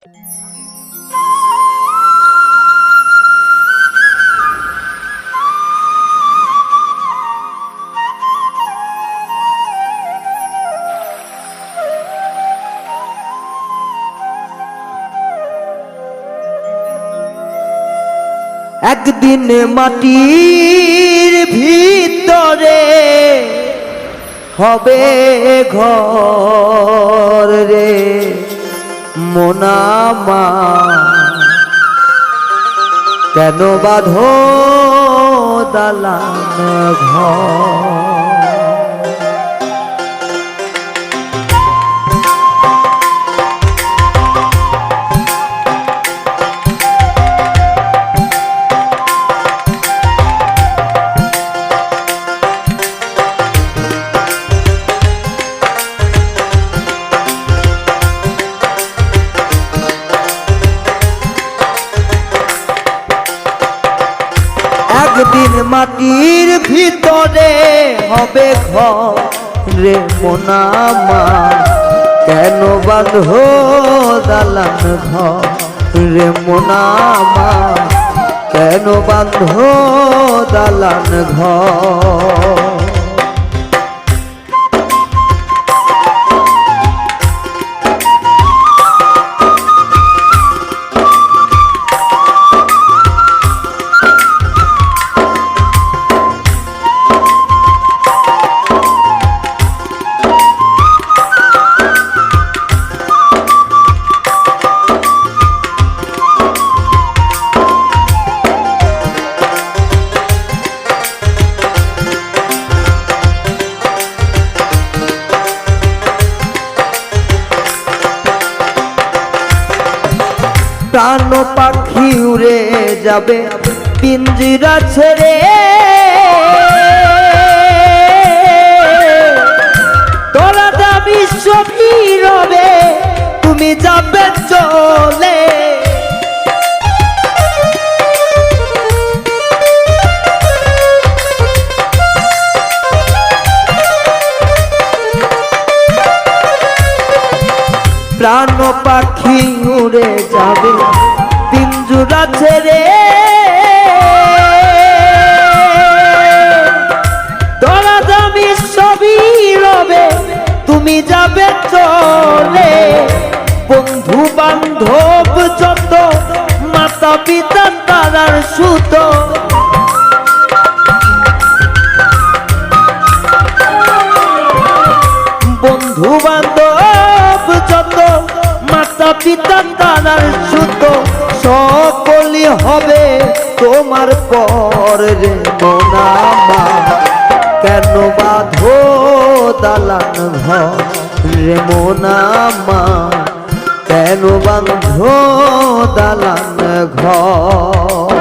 একদিন মাটির ভিতরে হবে ঘর রে মোনামা, কেন বাঁধো দালান ঘর। একদিন মাটির ভিতরে হবে ঘর রে মোনামা, কেন বাঁধো দালান ঘর রে মোনামা, কেন বাঁধো দালান ঘর। প্রাণ পাখি উড়ে যাবে পিঞ্জিরা ছেড়ে, তোরা যাবি সবই রবে তুমি যাবে চলে। প্রাণ পাখি উড়ে যাবে পিঞ্জরা ছেড়ে, তোরা যাবি সবই রবে তুমি যাবে চলে। বন্ধু বান্ধব যত মাতা পিতা তারার সুত, বন্ধু বান্ধব যত মাতা পিতা তারার সুত, সকলই হবে তোমার পর রে মোনামা, কেন বাঁধো দালান ঘর রে মোনামা, কেন বাঁধো দালান ঘর।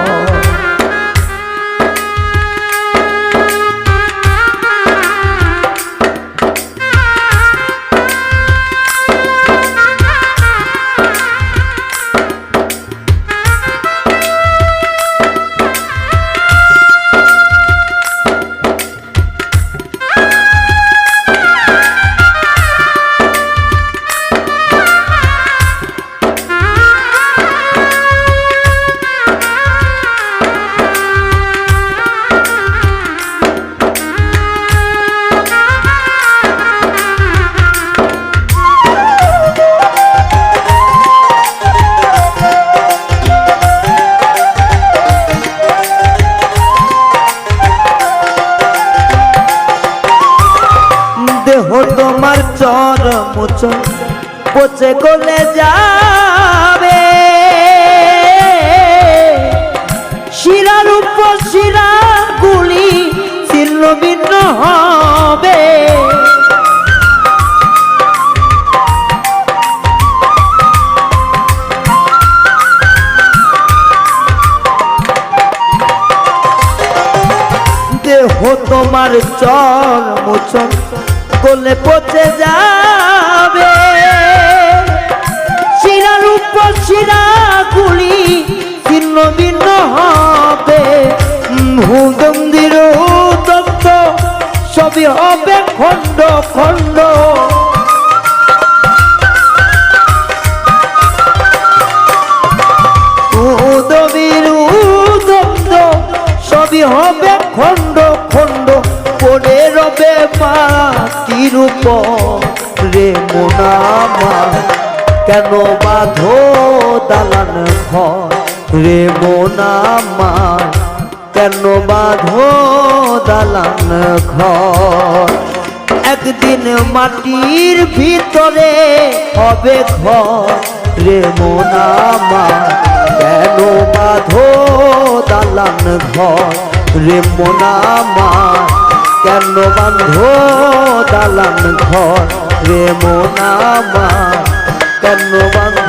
দেহ তোমার চর মোচন পচে গলে যাবে, শিরার উপর শিরা গুলি ছিন্ন ভিন্ন হবে। দেহ তোমার চর মোচন গলে পচে যাবে, শিরার উপর শিরা গুলি ছিন্ন ভিন্ন হবে। ভূগন্ধির তত্ত্ব সবই হবে খণ্ড খণ্ড। সবই হবে খণ্ড খণ্ড পড়ে রবে মাটির উপর রে মোনা আমার কেন বাঁধো দালান ঘর রে মোনা আমার কেন বাঁধো দালান ঘর একদিন মাটির ভিতরে হবে ঘর রে মোনা আমার কেন বাঁধো দালান ঘর রে মোনা আমার কেন বাঁধো দালান ঘর রে মোনা আমার কেন বাঁধো